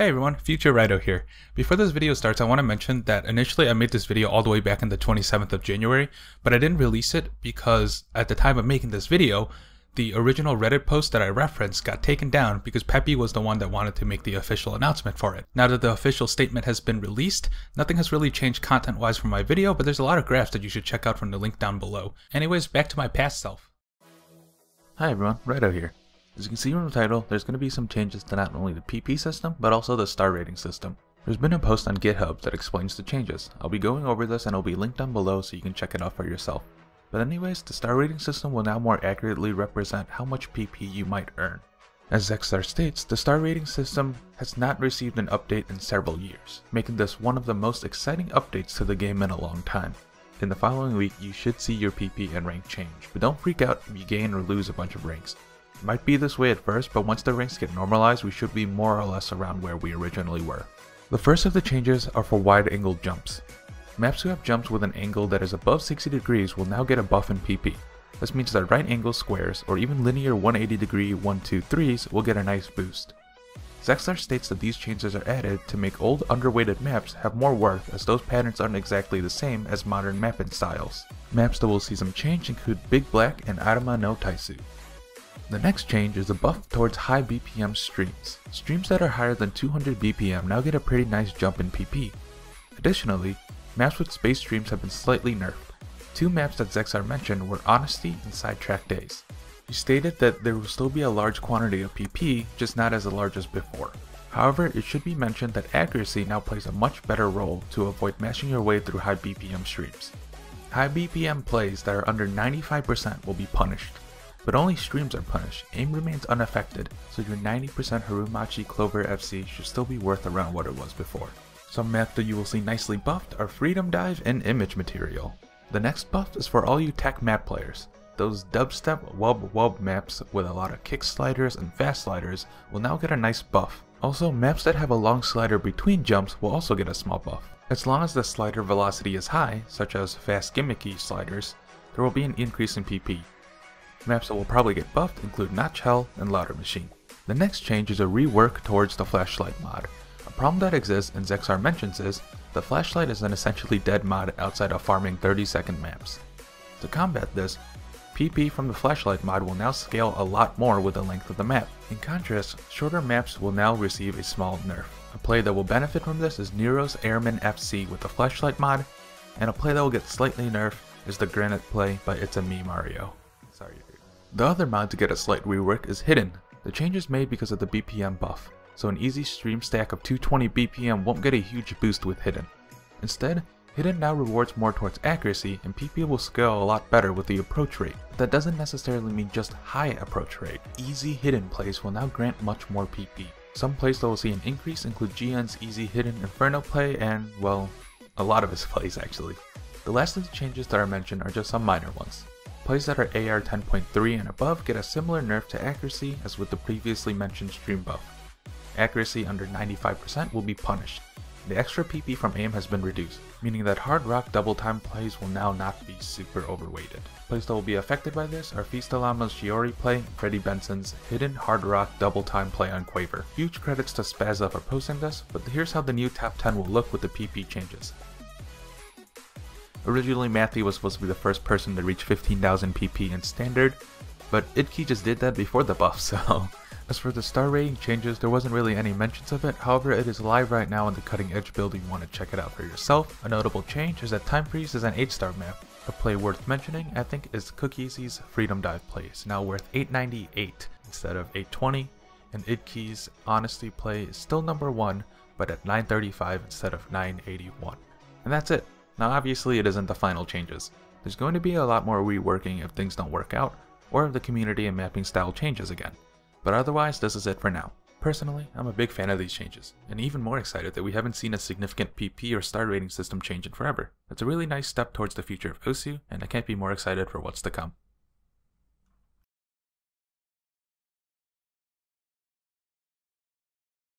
Hey everyone, Future Raito here. Before this video starts, I want to mention that initially I made this video all the way back on the 27th of January, but I didn't release it because at the time of making this video, the original Reddit post that I referenced got taken down because Peppy was the one that wanted to make the official announcement for it. Now that the official statement has been released, nothing has really changed content-wise from my video, but there's a lot of graphs that you should check out from the link down below. Anyways, back to my past self. Hi everyone, Raito here. As you can see from the title, there's going to be some changes to not only the PP system, but also the star rating system. There's been a post on GitHub that explains the changes. I'll be going over this and it'll be linked down below so you can check it out for yourself. But anyways, the star rating system will now more accurately represent how much PP you might earn. As Zexstar states, the star rating system has not received an update in several years, making this one of the most exciting updates to the game in a long time. In the following week, you should see your PP and rank change, but don't freak out if you gain or lose a bunch of ranks. It might be this way at first, but once the ranks get normalized, we should be more or less around where we originally were. The first of the changes are for wide-angled jumps. Maps who have jumps with an angle that is above 60 degrees will now get a buff in PP. This means that right-angle squares, or even linear 180-degree 1-2-3s will get a nice boost. Zexstar states that these changes are added to make old underweighted maps have more worth, as those patterns aren't exactly the same as modern mapping styles. Maps that will see some change include Big Black and Arama no Taisu. The next change is a buff towards high BPM streams. Streams that are higher than 200 BPM now get a pretty nice jump in PP. Additionally, maps with space streams have been slightly nerfed. Two maps that Zexstar mentioned were Honesty and Sidetrack Days. He stated that there will still be a large quantity of PP, just not as large as before. However, it should be mentioned that accuracy now plays a much better role to avoid mashing your way through high BPM streams. High BPM plays that are under 95% will be punished. But only streams are punished. Aim remains unaffected, so your 90% Harumachi Clover FC should still be worth around what it was before. Some maps that you will see nicely buffed are Freedom Dive and Image Material. The next buff is for all you tech map players. Those dubstep wub maps with a lot of kick sliders and fast sliders will now get a nice buff. Also, maps that have a long slider between jumps will also get a small buff. As long as the slider velocity is high, such as fast gimmicky sliders, there will be an increase in PP. Maps that will probably get buffed include Notch Hell and Louder Machine. The next change is a rework towards the flashlight mod. A problem that exists, and Zexstar mentions, is the flashlight is an essentially dead mod outside of farming 30-second maps. To combat this, PP from the flashlight mod will now scale a lot more with the length of the map. In contrast, shorter maps will now receive a small nerf. A play that will benefit from this is Nero's Airman FC with the flashlight mod, and a play that will get slightly nerfed is the Granite play by It's a Me Mario. Sorry. The other mod to get a slight rework is Hidden. The change is made because of the BPM buff, so an easy stream stack of 220 BPM won't get a huge boost with Hidden. Instead, Hidden now rewards more towards accuracy, and PP will scale a lot better with the approach rate. But that doesn't necessarily mean just high approach rate. Easy Hidden plays will now grant much more PP. Some plays that will see an increase include GN's Easy Hidden Inferno play and, well, a lot of his plays actually. The last of the changes that are mentioned are just some minor ones. Plays that are AR 10.3 and above get a similar nerf to accuracy as with the previously mentioned stream buff. Accuracy under 95% will be punished. The extra PP from aim has been reduced, meaning that hard rock double time plays will now not be super overweighted. Plays that will be affected by this are Feastalama's Shiori play, Freddie Benson's hidden hard rock double time play on Quaver. Huge credits to Spazza for posting this, but here's how the new top 10 will look with the PP changes. Originally, Matthew was supposed to be the first person to reach 15,000 PP in Standard, but Idki just did that before the buff, so... As for the star rating changes, there wasn't really any mentions of it, however it is live right now in the Cutting Edge build if you want to check it out for yourself. A notable change is that Time Freeze is an 8-star map. A play worth mentioning, I think, is Cookies' Freedom Dive play. It's now worth 898 instead of 820, and Idki's Honesty play is still number 1, but at 935 instead of 981. And that's it. Now obviously it isn't the final changes. There's going to be a lot more reworking if things don't work out, or if the community and mapping style changes again. But otherwise, this is it for now. Personally, I'm a big fan of these changes, and even more excited that we haven't seen a significant PP or star rating system change in forever. It's a really nice step towards the future of Osu, and I can't be more excited for what's to come.